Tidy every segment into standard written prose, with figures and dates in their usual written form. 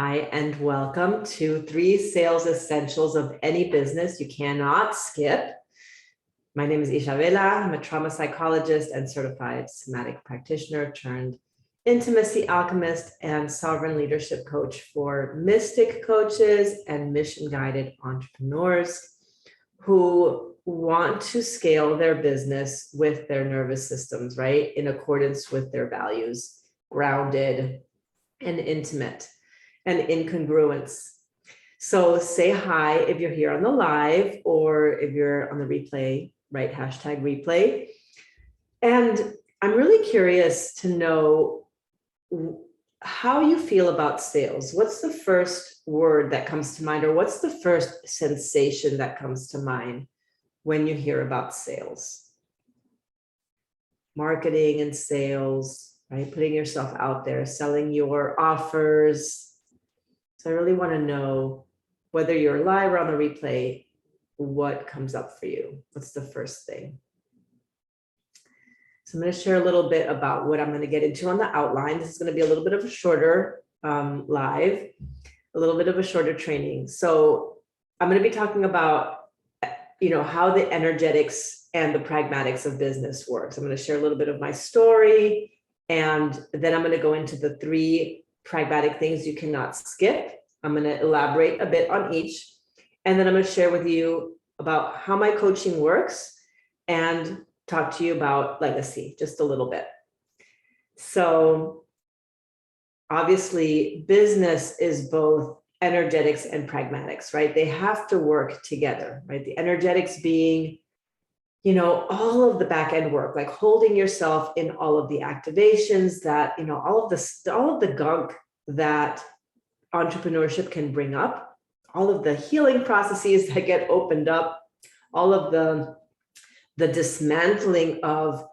Hi, and welcome to 3 Sales Essentials of Any Business You Cannot Skip. My name is Isabella. I'm a trauma psychologist and certified somatic practitioner turned intimacy alchemist and sovereign leadership coach for mystic coaches and mission-guided entrepreneurs who want to scale their business with their nervous systems, right? In accordance with their values, grounded and intimate and incongruence. So say hi if you're here on the live or if you're on the replay, right? Hashtag replay. And I'm really curious to know how you feel about sales. What's the first word that comes to mind, or what's the first sensation that comes to mind when you hear about sales? Marketing and sales, right? Putting yourself out there, selling your offers. So I really want to know, whether you're live or on the replay, what comes up for you? What's the first thing? So I'm going to share a little bit about what I'm going to get into on the outline. This is going to be a little bit of a shorter live, a little bit of a shorter training. So I'm going to be talking about, how the energetics and the pragmatics of business works. I'm going to share a little bit of my story, and then I'm going to go into the 3 pragmatic things you cannot skip. I'm going to elaborate a bit on each, and then I'm going to share with you about how my coaching works and talk to you about legacy just a little bit. So obviously business is both energetics and pragmatics, right? They have to work together, right? The energetics being, all of the back end work, like holding yourself in all of the activations that, all of the gunk that entrepreneurship can bring up, all of the healing processes that get opened up, all of the dismantling of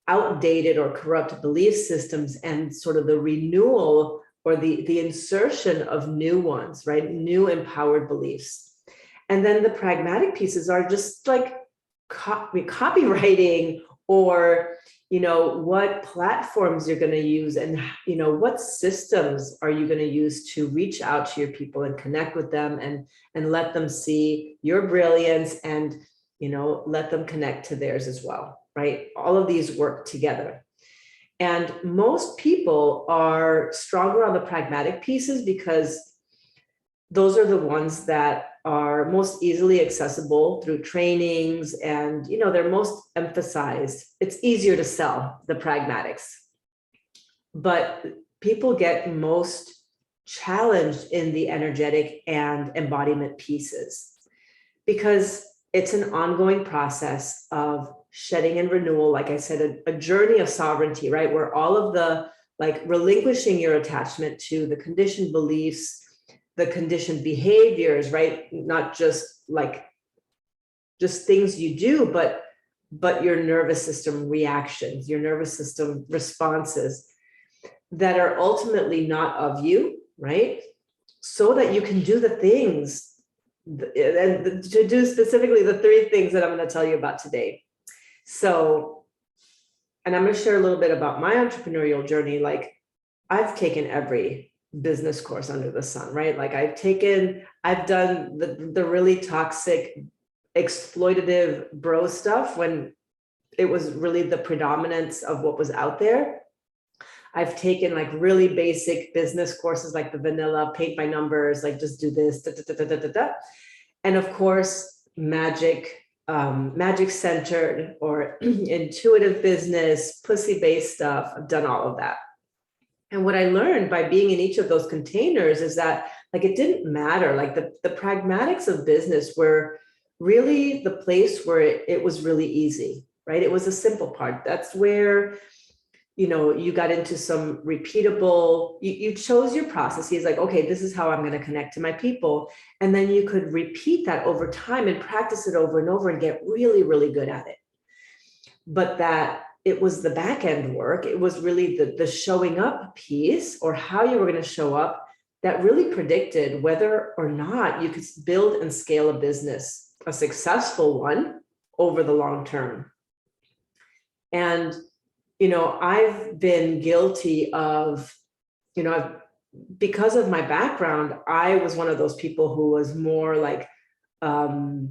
outdated or corrupt belief systems, and sort of the renewal or the insertion of new ones, right? New empowered beliefs. And then the pragmatic pieces are just like copywriting, or what platforms you're going to use, and what systems are you going to use to reach out to your people and connect with them and let them see your brilliance, and let them connect to theirs as well, right? All of these work together. And most people are stronger on the pragmatic pieces because those are the ones that are most easily accessible through trainings, and they're most emphasized. It's easier to sell the pragmatics, but people get most challenged in the energetic and embodiment pieces, because it's an ongoing process of shedding and renewal. Like I said, a journey of sovereignty, right? Where all of the relinquishing your attachment to the conditioned beliefs, the conditioned behaviors, right? Not just things you do, but your nervous system reactions, your nervous system responses that are ultimately not of you, right? So that you can do the things, and to do specifically the 3 things that I'm going to tell you about today. So, and I'm going to share a little bit about my entrepreneurial journey. Like, I've taken every business course under the sun, right? Like I've done the really toxic, exploitative bro stuff when it was really the predominance of what was out there. I've taken really basic business courses, like the vanilla, paint by numbers, like just do this, da, da, da, da, da, da. And of course, magic centered or intuitive business, pussy-based stuff. I've done all of that. And what I learned by being in each of those containers is that it didn't matter. The pragmatics of business were really the place where it was really easy, right? It was a simple part. That's where you got into some repeatable, you chose your processes, okay, this is how I'm going to connect to my people. And then you could repeat that over time and practice it over and over and get really, really good at it. But that it was the back end work. It was really the showing up piece, or how you were going to show up, that really predicted whether or not you could build and scale a business, a successful one, over the long term. And I've been guilty of, I've because of my background, I was one of those people who was more like, I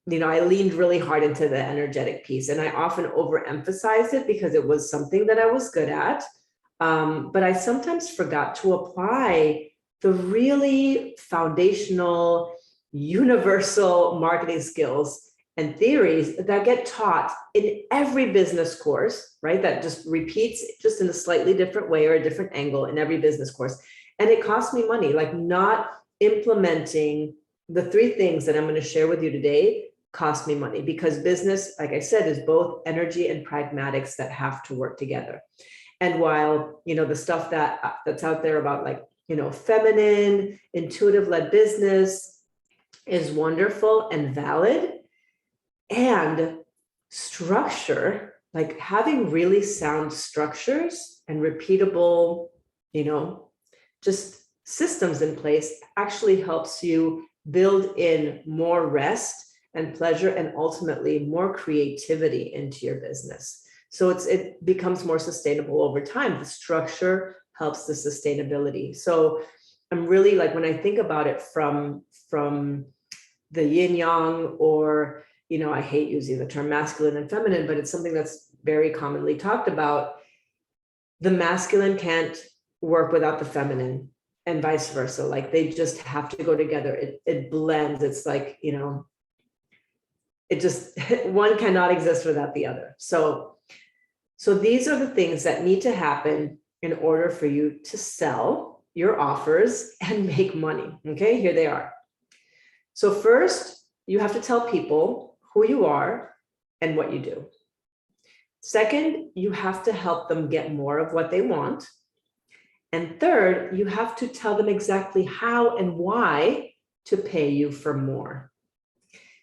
leaned really hard into the energetic piece, and I often overemphasized it because it was something that I was good at. But I sometimes forgot to apply the really foundational, universal marketing skills and theories that get taught in every business course, right? That just repeats just in a slightly different way or a different angle in every business course. And it cost me money, like not implementing the three things that I'm going to share with you today cost me money, because business, like I said, is both energy and pragmatics that have to work together. And while, the stuff that's out there about like, feminine, intuitive led business is wonderful and valid, and structure, like having really sound structures and repeatable, just systems in place actually helps you build in more rest and pleasure and ultimately more creativity into your business. So it becomes more sustainable over time. The structure helps the sustainability. So I'm really like, when I think about it from the yin yang, or, I hate using the term masculine and feminine, but it's something that's very commonly talked about. The masculine can't work without the feminine, and vice versa. Like they just have to go together. It blends. It's like, it just, one cannot exist without the other. So these are the things that need to happen in order for you to sell your offers and make money. Okay, here they are. So first, you have to tell people who you are and what you do. Second, you have to help them get more of what they want. And third, you have to tell them exactly how and why to pay you for more.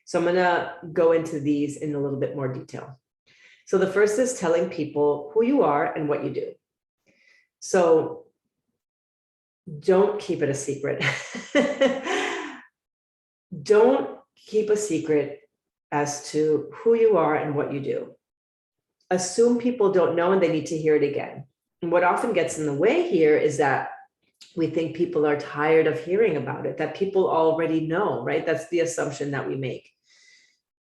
So I'm going to go into these in a little bit more detail. So the first is telling people who you are and what you do. So don't keep it a secret. Don't keep a secret as to who you are and what you do. Assume people don't know and they need to hear it again. And what often gets in the way here is that we think people are tired of hearing about it, that people already know, right? That's the assumption that we make.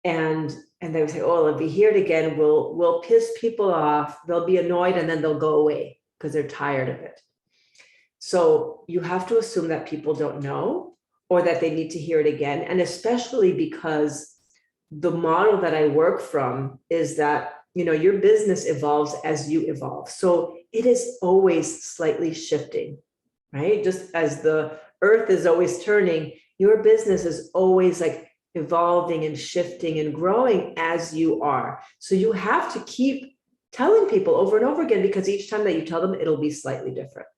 And they would say, oh, if we hear it again, we'll piss people off. They'll be annoyed and then they'll go away because they're tired of it. So you have to assume that people don't know, or that they need to hear it again. And especially because the model that I work from is that, your business evolves as you evolve. So it is always slightly shifting, right? Just as the earth is always turning, your business is always like evolving and shifting and growing as you are. So you have to keep telling people over and over again, because each time that you tell them, it'll be slightly different.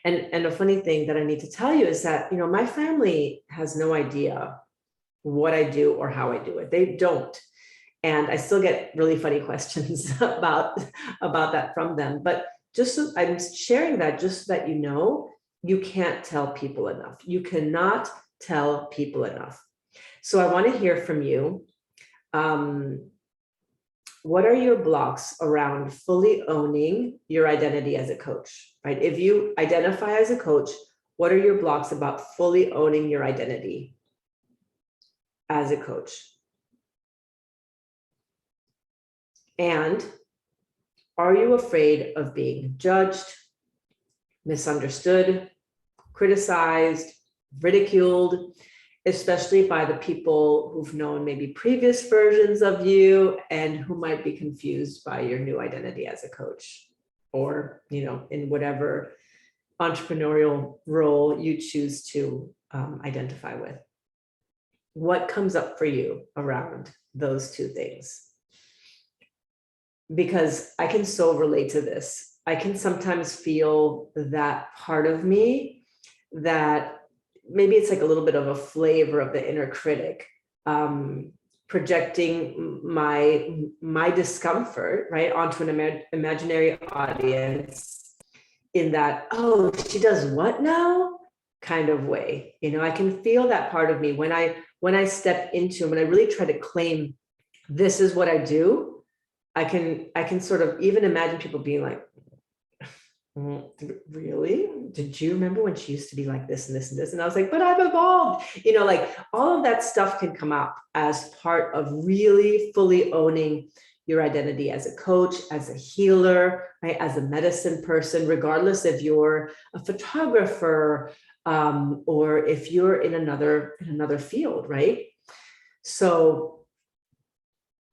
And a funny thing that I need to tell you is that, my family has no idea what I do or how I do it. They don't. And I still get really funny questions about that from them. But I'm sharing that just so that you can't tell people enough. You cannot tell people enough. So I want to hear from you. What are your blocks around fully owning your identity as a coach, right? If you identify as a coach, what are your blocks about fully owning your identity as a coach? And are you afraid of being judged, misunderstood, criticized, ridiculed, especially by the people who've known maybe previous versions of you and who might be confused by your new identity as a coach, or, in whatever entrepreneurial role you choose to identify with? What comes up for you around those two things? Because I can so relate to this. I can sometimes feel that part of me that maybe it's like a little bit of a flavor of the inner critic, projecting my discomfort, right, onto an imaginary audience in that, oh, she does what now kind of way. I can feel that part of me when I step into, when I really try to claim this is what I do. I can sort of even imagine people being like, Really? Did you remember when she used to be like this and this and this? And I was like, but I've evolved. Like all of that stuff can come up as part of really fully owning your identity as a coach, as a healer, right? As a medicine person, regardless if you're a photographer, or if you're in another field, right? So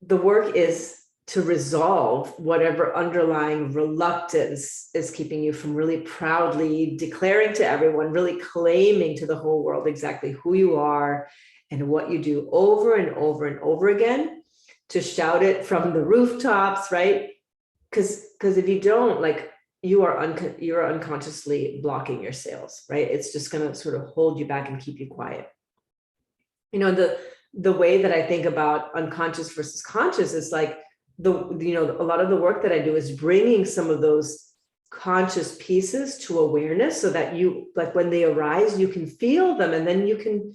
the work is to resolve whatever underlying reluctance is keeping you from really proudly declaring to everyone, really claiming to the whole world exactly who you are and what you do over and over and over again, to shout it from the rooftops, right? Because if you don't, like, you're unconsciously blocking your sales, right? It's just going to sort of hold you back and keep you quiet. The way that I think about unconscious versus conscious is like a lot of the work that I do is bringing some of those conscious pieces to awareness, so that you, like, when they arise, you can feel them, and then you can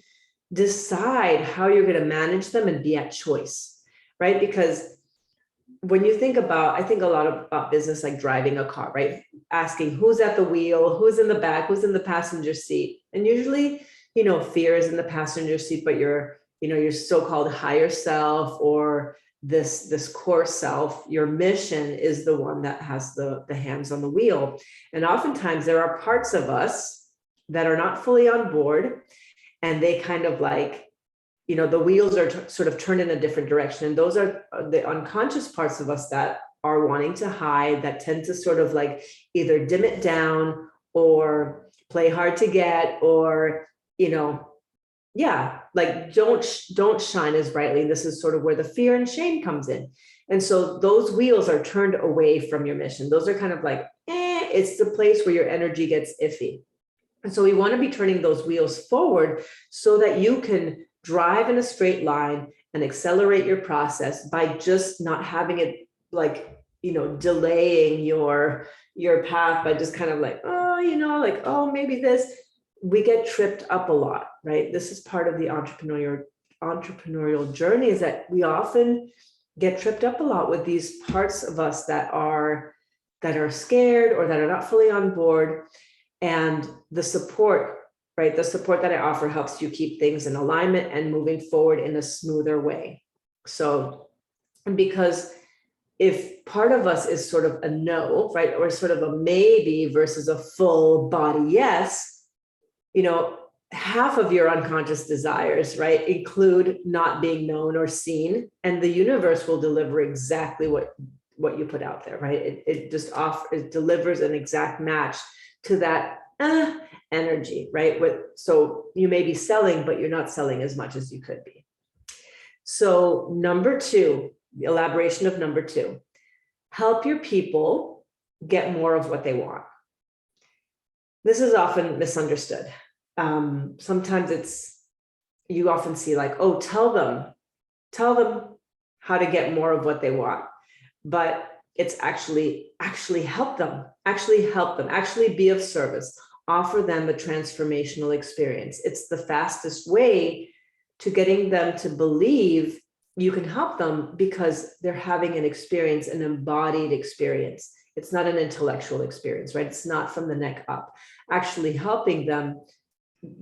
decide how you're going to manage them and be at choice, right? Because when you think about, I think a lot about business, like driving a car, right? Asking who's at the wheel, who's in the back, who's in the passenger seat. And usually, fear is in the passenger seat, but your so-called higher self, or this core self, your mission, is the one that has the hands on the wheel. And oftentimes there are parts of us that are not fully on board, and they kind of like, the wheels are sort of turned in a different direction. And those are the unconscious parts of us that are wanting to hide, that tend to sort of like either dim it down or play hard to get, or, like don't shine as brightly. This is sort of where the fear and shame comes in. And so those wheels are turned away from your mission. Those are kind of like, it's the place where your energy gets iffy. And so we want to be turning those wheels forward so that you can drive in a straight line and accelerate your process by just not having it like, delaying your path by just kind of like, maybe this. We get tripped up a lot, right? This is part of the entrepreneurial journey, is that we often get tripped up a lot with these parts of us that are scared or that are not fully on board. And the support, right? The support that I offer helps you keep things in alignment and moving forward in a smoother way. So, because if part of us is sort of a no, right, or sort of a maybe versus a full body yes, half of your unconscious desires, right, include not being known or seen, and the universe will deliver exactly what you put out there, right? It delivers an exact match to that energy, right? So you may be selling, but you're not selling as much as you could be. So number two, the elaboration of number two, help your people get more of what they want. This is often misunderstood. Sometimes you often see like, oh, tell them how to get more of what they want. But it's actually help them, actually be of service, offer them a transformational experience. It's the fastest way to getting them to believe you can help them, because they're having an experience, an embodied experience. It's not an intellectual experience, right? It's not from the neck up. Actually helping them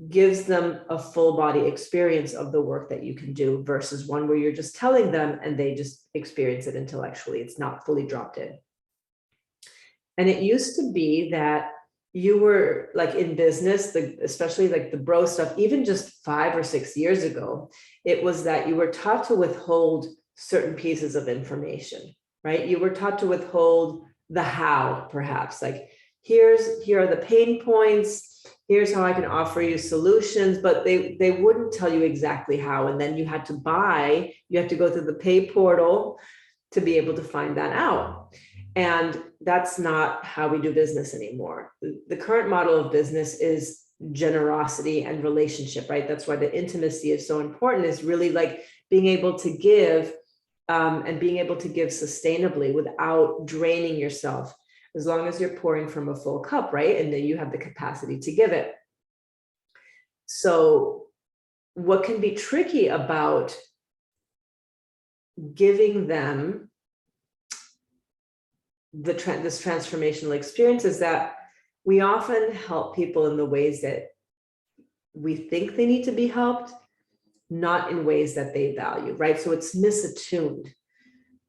gives them a full body experience of the work that you can do, versus one where you're just telling them and they just experience it intellectually. It's not fully dropped in. And it used to be that you were like in business, especially like the bro stuff, even just 5 or 6 years ago, it was that you were taught to withhold certain pieces of information, right? You were taught to withhold the how, perhaps, like, here are the pain points, here's how I can offer you solutions, but they wouldn't tell you exactly how. And then you have to go through the pay portal to be able to find that out. And that's not how we do business anymore. The current model of business is generosity and relationship, right? That's why the intimacy is so important, is really like being able to give, and being able to give sustainably without draining yourself, as long as you're pouring from a full cup, right? And then you have the capacity to give it. So what can be tricky about giving them this transformational experience is that we often help people in the ways that we think they need to be helped, not in ways that they value, right? So it's misattuned.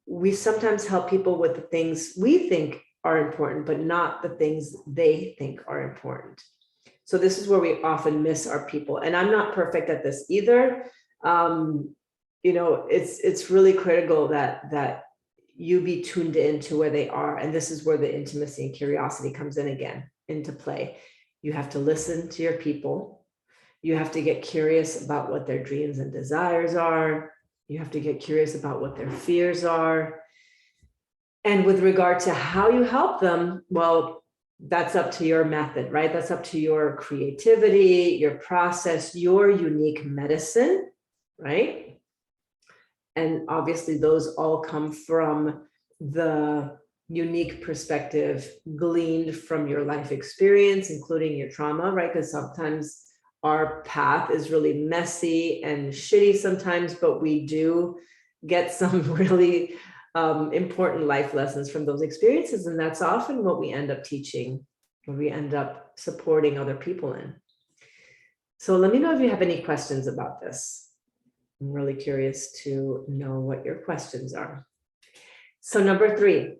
We sometimes help people with the things we think are important, but not the things they think are important. So this is where we often miss our people. And I'm not perfect at this either. It's really critical that you be tuned into where they are. And this is where the intimacy and curiosity comes in again into play. You have to listen to your people. You have to get curious about what their dreams and desires are. You have to get curious about what their fears are. And with regard to how you help them, well, that's up to your method, right? That's up to your creativity, your process, your unique medicine, right? And obviously those all come from the unique perspective gleaned from your life experience, including your trauma, right? Because sometimes our path is really messy and shitty sometimes, but we do get some really important life lessons from those experiences. And that's often what we end up teaching, or we end up supporting other people in. So let me know if you have any questions about this. I'm really curious to know what your questions are. So number 3,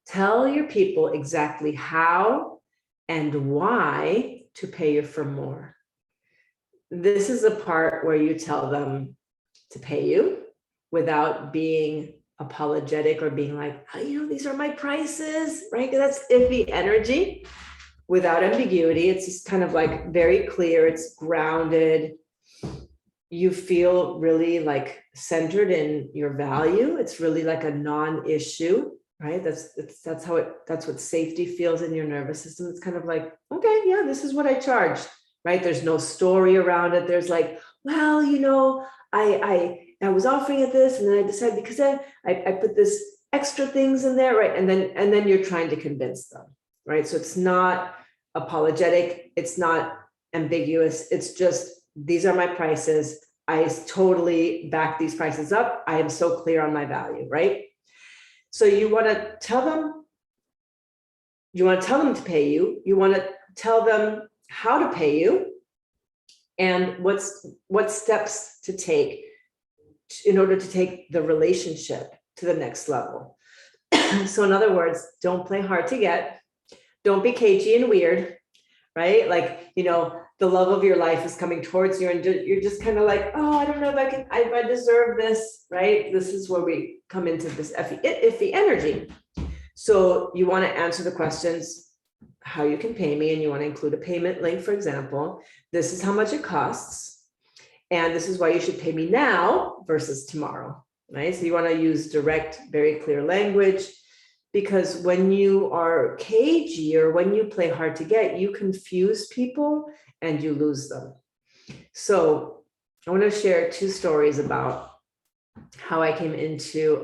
tell your people exactly how and why to pay you for more. This is the part where you tell them to pay you without being apologetic or being like, oh, these are my prices, right? That's iffy energy. Without ambiguity, it's just kind of like very clear, it's grounded. You feel really like centered in your value. It's really like a non-issue, right? That's what safety feels in your nervous system. It's kind of like, okay, yeah, this is what I charge, right? There's no story around it. There's like, well, I was offering it this, and then I decided because I put this extra things in there, right? And then you're trying to convince them, right? So it's not apologetic. It's not ambiguous. It's just, these are my prices. I totally back these prices up. I am so clear on my value, right? So you want to tell them to pay you. You want to tell them how to pay you and what steps to take in order to take the relationship to the next level. So in other words, don't play hard to get. Don't be cagey and weird, right? Like, the love of your life is coming towards you and you're just kind of like, oh, I don't know if I deserve this, right? This is where we come into this iffy energy. So you want to answer the questions, how you can pay me, and you want to include a payment link, for example. This is how much it costs, and this is why you should pay me now versus tomorrow, right? So you want to use direct, very clear language, because when you are cagey or when you play hard to get, you confuse people and you lose them. So I want to share 2 stories about how I came into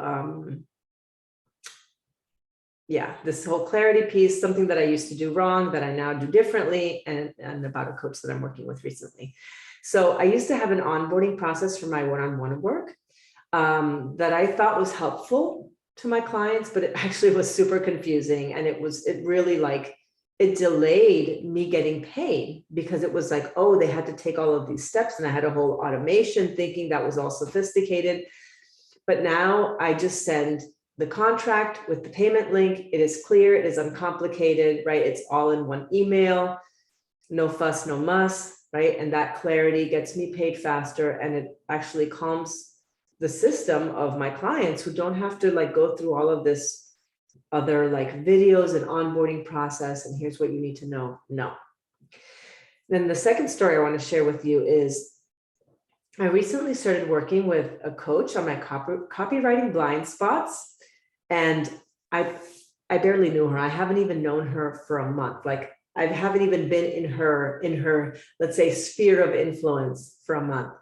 this whole clarity piece, something that I used to do wrong that I now do differently, and about a coach that I'm working with recently. So I used to have an onboarding process for my one-on-one work that I thought was helpful to my clients, but it actually was super confusing. And it really it delayed me getting paid, because it was like, oh, they had to take all of these steps, and I had a whole automation thinking that was all sophisticated. But now I just send the contract with the payment link. It is clear, it is uncomplicated, right? It's all in one email, no fuss, no muss, right? And that clarity gets me paid faster, and it actually calms the system of my clients who don't have to go through all of this other videos and onboarding process. And here's what you need to know. No. Then the second story I want to share with you is I recently started working with a coach on my copywriting blind spots. And I barely knew her. I haven't even known her for a month. I haven't even been in her, let's say, sphere of influence for a month.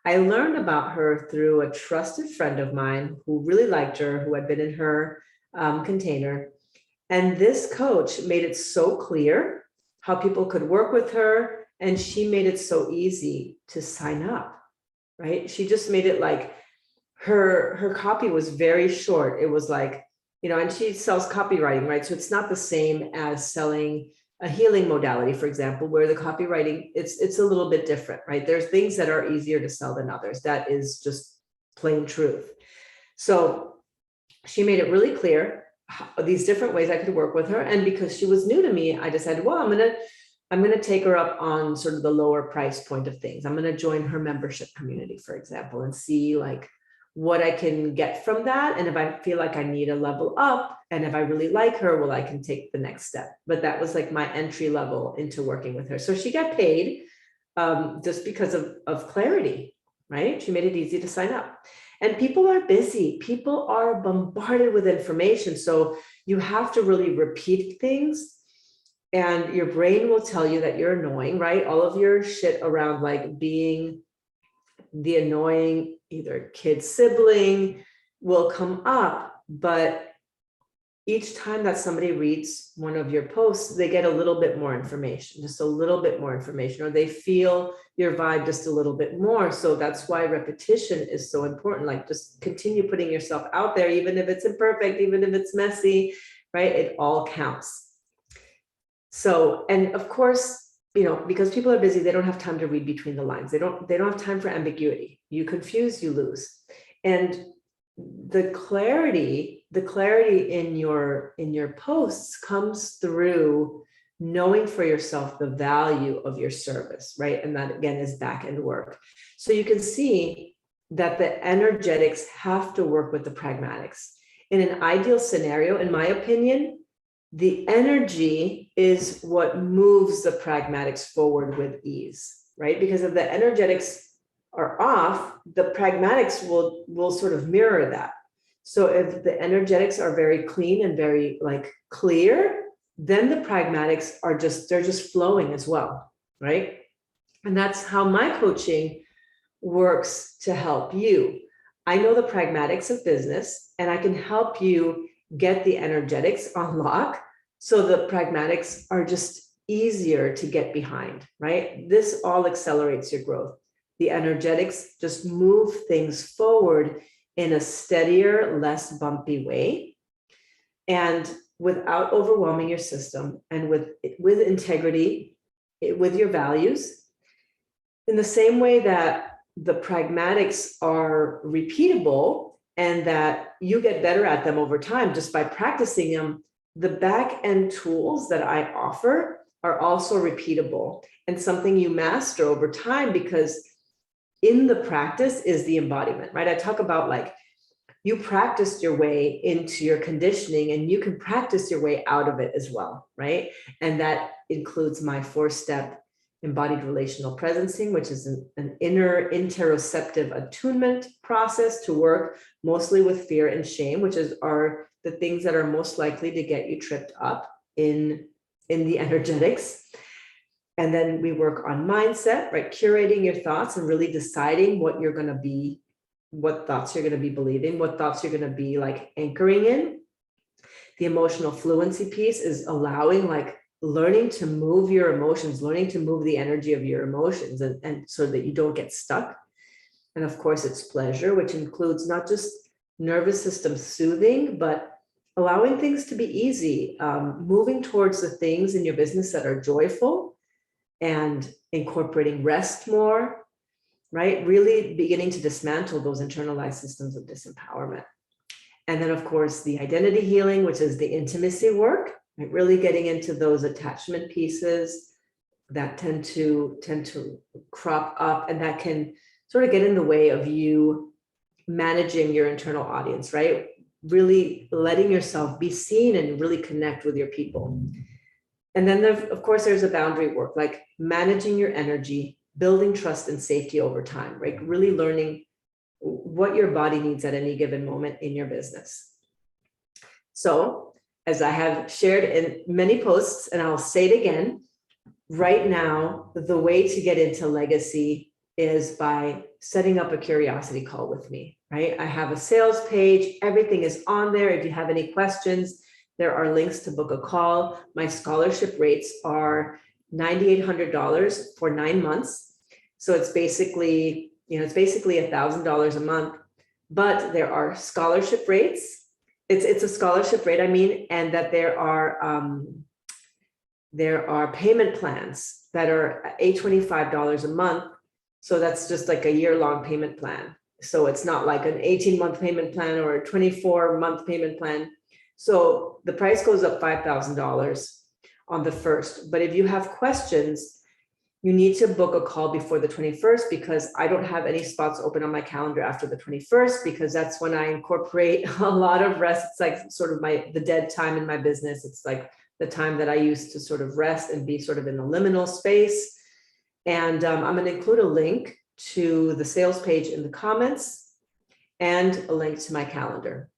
I learned about her through a trusted friend of mine who really liked her, who had been in her container. And this coach made it so clear how people could work with her. And she made it so easy to sign up, right? She just made it her copy was very short. It was and she sells copywriting, right? So it's not the same as selling a healing modality, for example, where the copywriting, it's a little bit different, right? There's things that are easier to sell than others. That is just plain truth. So she made it really clear these different ways I could work with her. And because she was new to me, I decided, well, I'm going to take her up on sort of the lower price point of things. I'm going to join her membership community, for example, and see like what I can get from that. And if I feel like I need a level up, and if I really like her, well, I can take the next step. But that was like my entry level into working with her. So she got paid just because of clarity, right? She made it easy to sign up. And people are busy. People are bombarded with information. So you have to really repeat things. And your brain will tell you that you're annoying, right? All of your shit around like being the annoying either kid sibling will come up, but each time that somebody reads one of your posts, they get a little bit more information, just a little bit more information, or they feel your vibe just a little bit more. So that's why repetition is so important. Like just continue putting yourself out there, even if it's imperfect, even if it's messy, right? It all counts. So, and of course, because people are busy, they don't have time to read between the lines. They don't have time for ambiguity. You confuse, you lose. And the clarity in your posts comes through knowing for yourself the value of your service, right? And that again is back end work. So you can see that the energetics have to work with the pragmatics. In an ideal scenario, in my opinion, the energy is what moves the pragmatics forward with ease, right? Because if the energetics are off, the pragmatics will sort of mirror that. So if the energetics are very clean and very like clear, then the pragmatics are they're just flowing as well, right? And that's how my coaching works to help you. I know the pragmatics of business, and I can help you get the energetics on lock so the pragmatics are just easier to get behind, right? This all accelerates your growth. The energetics just move things forward in a steadier, less bumpy way, and without overwhelming your system, and with integrity, with your values, in the same way that the pragmatics are repeatable and that you get better at them over time just by practicing them. The back end tools that I offer are also repeatable and something you master over time, because in the practice is the embodiment, right? I talk about like you practiced your way into your conditioning, and you can practice your way out of it as well, right? And that includes my 4-step embodied relational presencing, which is an inner interoceptive attunement process to work mostly with fear and shame, which are the things that are most likely to get you tripped up in the energetics. And then we work on mindset, right? Curating your thoughts and really deciding what you're going to be, what thoughts you're going to be believing, what thoughts you're going to be like anchoring in. The emotional fluency piece is allowing, like learning to move your emotions, learning to move the energy of your emotions, and so that you don't get stuck. And of course, it's pleasure, which includes not just nervous system soothing, but allowing things to be easy, moving towards the things in your business that are joyful, and incorporating rest more, right? Really beginning to dismantle those internalized systems of disempowerment. And then, of course, the identity healing, which is the intimacy work, right? Really getting into those attachment pieces that tend to crop up, and that can sort of get in the way of you managing your internal audience, right? Really letting yourself be seen and really connect with your people. And then, of course, there's a boundary work, like managing your energy, building trust and safety over time, right? Really learning what your body needs at any given moment in your business. So, as I have shared in many posts, and I'll say it again, right now, the way to get into legacy is by setting up a curiosity call with me, right? I have a sales page, everything is on there. If you have any questions, there are links to book a call. My scholarship rates are $9,800 for 9 months. So it's basically, $1,000 a month, but there are scholarship rates. It's a scholarship rate, I mean, and that there are payment plans that are $825 a month. So that's just like a year-long payment plan. So it's not like an 18-month payment plan or a 24-month payment plan. So the price goes up $5,000 on the first. But if you have questions, you need to book a call before the 21st, because I don't have any spots open on my calendar after the 21st, because that's when I incorporate a lot of rest. It's like sort of the dead time in my business. It's like the time that I use to sort of rest and be sort of in the liminal space. And I'm going to include a link to the sales page in the comments and a link to my calendar.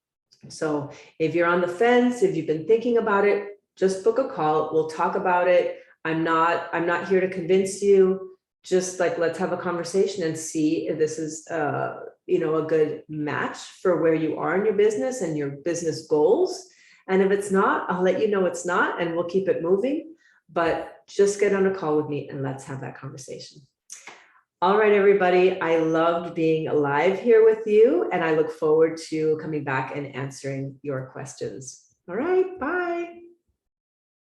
So if you're on the fence, if you've been thinking about it, just book a call. We'll talk about it. I'm not here to convince you. Just like, let's have a conversation and see if this is a good match for where you are in your business and your business goals. And if it's not, I'll let you know it's not, and we'll keep it moving. But just get on a call with me and let's have that conversation. All right, everybody. I loved being live here with you, and I look forward to coming back and answering your questions. All right, bye.